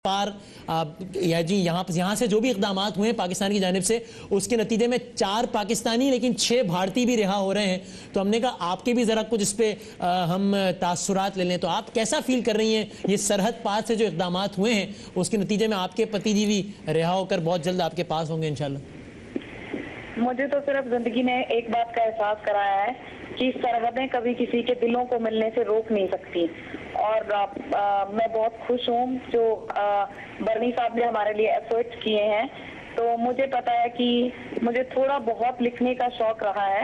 पार या जी यहाँ से जो भी इक़दामात हुए हैं पाकिस्तान की जानिब से, उसके नतीजे में 4 पाकिस्तानी लेकिन 6 भारतीय भी रिहा हो रहे हैं। तो हमने कहा आपके भी ज़रा कुछ इस पर हम तासुरात ले लें। तो आप कैसा फील कर रही हैं ये सरहद पार से जो इक़दामात हुए हैं उसके नतीजे में आपके पति जी भी रिहा होकर बहुत जल्द आपके पास होंगे इंशाल्लाह? मुझे तो सिर्फ जिंदगी ने एक बात का एहसास कराया है कि सरहदें कभी किसी के दिलों को मिलने से रोक नहीं सकती। और मैं बहुत खुश हूँ जो बर्नी साहब ने हमारे लिए एफर्ट्स किए हैं। तो मुझे पता है कि मुझे थोड़ा बहुत लिखने का शौक रहा है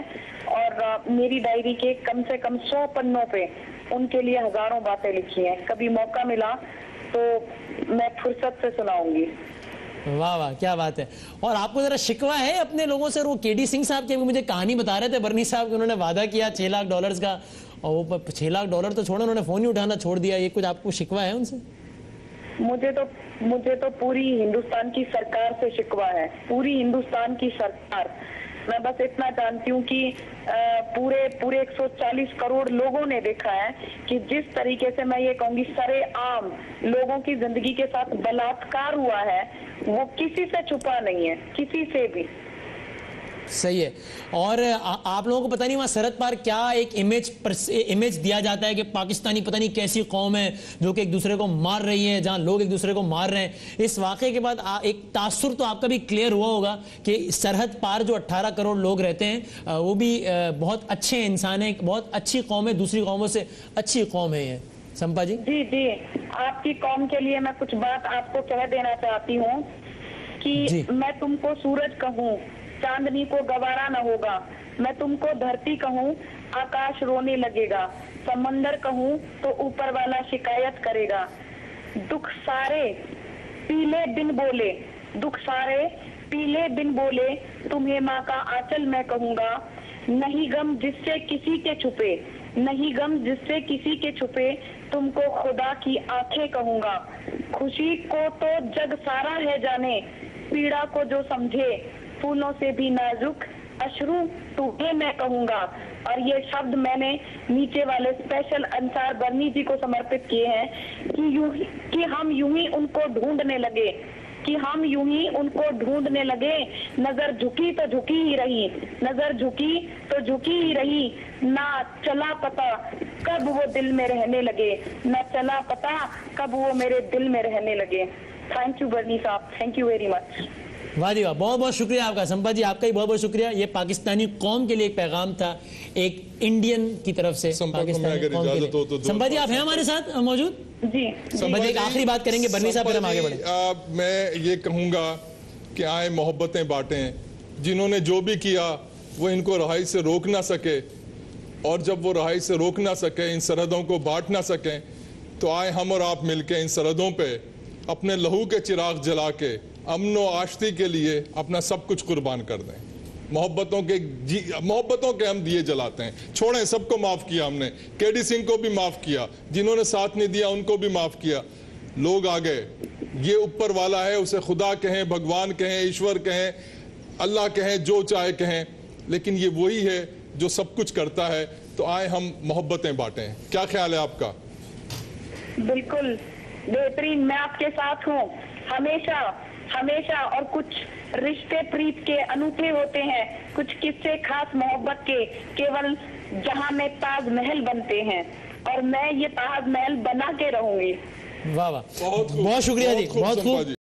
और मेरी डायरी के कम से कम 100 पन्नों पे उनके लिए हजारों बातें लिखी हैं। कभी मौका मिला तो मैं फुर्सत से सुनाऊंगी। वाह वाह, क्या बात है। और आपको जरा शिकवा है अपने लोगों से? वो केडी सिंह साहब की मुझे कहानी बता रहे थे बर्नी साहब, उन्होंने वादा किया $6 लाख का, और वो $6 लाख तो छोड़ो, उन्होंने फोन ही उठाना छोड़ दिया। ये कुछ आपको शिकवा है उनसे? मुझे तो पूरी हिंदुस्तान की सरकार से शिकवा है, पूरी हिंदुस्तान की सरकार। मैं बस इतना जानती हूँ कि पूरे 140 करोड़ लोगों ने देखा है कि जिस तरीके से, मैं ये कहूँगी, सरेआम लोगों की जिंदगी के साथ बलात्कार हुआ है, वो किसी से छुपा नहीं है, किसी से भी। सही है। और आप लोगों को पता नहीं वहाँ सरहद पार क्या एक इमेज दिया जाता है कि पाकिस्तानी पता नहीं कैसी कौम है जो कि एक दूसरे को मार रही है, जहाँ लोग एक दूसरे को मार रहे हैं। इस वाक़े के बाद एक तासुर तो आपका भी क्लियर हुआ होगा कि सरहद पार जो 18 करोड़ लोग रहते हैं वो भी बहुत अच्छे इंसान हैं, बहुत अच्छी कौम है, दूसरी कौमों से अच्छी कौम है ये। संपा जी? जी, आपकी कौम के लिए मैं कुछ बात आपको कह देना चाहती हूँ कि मैं तुमको सूरज कहूँ, चांदनी को गवारा न होगा। मैं तुमको धरती कहूँ, आकाश रोने लगेगा। समंदर कहूँ तो ऊपर वाला शिकायत करेगा। दुख सारे पीले दिन बोले, दुख सारे पीले दिन बोले, तुम्हें माँ का आंचल मैं कहूँगा। नहीं गम जिससे किसी के छुपे, नहीं गम जिससे किसी के छुपे, तुमको खुदा की आंखें कहूँगा। खुशी को तो जग सारा है जाने, पीड़ा को जो समझे, फूलों से भी नाजुक अश्रू तुम्हें मैं कहूँगा। और ये शब्द मैंने नीचे वाले स्पेशल अंसार बर्नी जी को समर्पित किए हैं कि हम यूं ही उनको ढूंढने लगे, कि हम यूं ही उनको ढूंढने लगे। नजर झुकी तो झुकी ही रही, नजर झुकी तो झुकी ही रही, ना चला पता कब वो दिल में रहने लगे, ना चला पता कब वो मेरे दिल में रहने लगे। थैंक यू बर्नी साहब, थैंक यू वेरी मच। वाह जी वाह, बहुत बहुत शुक्रिया आपका। संपत जी आपका ही बहुत बहुत शुक्रिया। ये पाकिस्तानी कौम के लिए एक पैगाम था, एक इंडियन की तरफ से पाकिस्तानी कौम के लिए। संपत जी आप हैं हमारे साथ मौजूद? जी। संपत जी एक आखिरी बात करेंगे बर्नी साहब, फिर हम आगे बढ़े। मैं ये कहूँगा कि आए मोहब्बतें बांटें। जिन्होंने जो भी किया वो इनको रहाई से रोक ना सके, और जब वो रहाई से रोक ना सके, इन सरहदों को बांट ना सकें, तो आए हम और आप मिलके इन सरहदों पे अपने लहू के चिराग जला के अमन व आश्ती के लिए अपना सब कुछ कुर्बान कर दें। मोहब्बतों के हम दिए जलाते हैं। छोड़ें, सबको माफ किया हमने, केडी सिंह को भी माफ किया, जिन्होंने साथ नहीं दिया उनको भी माफ किया। लोग आ गए, ये ऊपर वाला है, उसे खुदा कहें, भगवान कहें, ईश्वर कहें, अल्लाह कहें, जो चाहे कहें, लेकिन ये वही है जो सब कुछ करता है। तो आए हम मोहब्बतें बांटें। क्या ख्याल है आपका? बिल्कुल बेहतरीन, मैं आपके साथ हूँ हमेशा हमेशा। और कुछ रिश्ते प्रीत के अनूठे होते हैं, कुछ किस्से खास मोहब्बत के केवल जहां में ताजमहल बनते हैं, और मैं ये ताजमहल बना के रहूंगी। वाह वाह, बहुत शुक्रिया जी, बहुत खूब।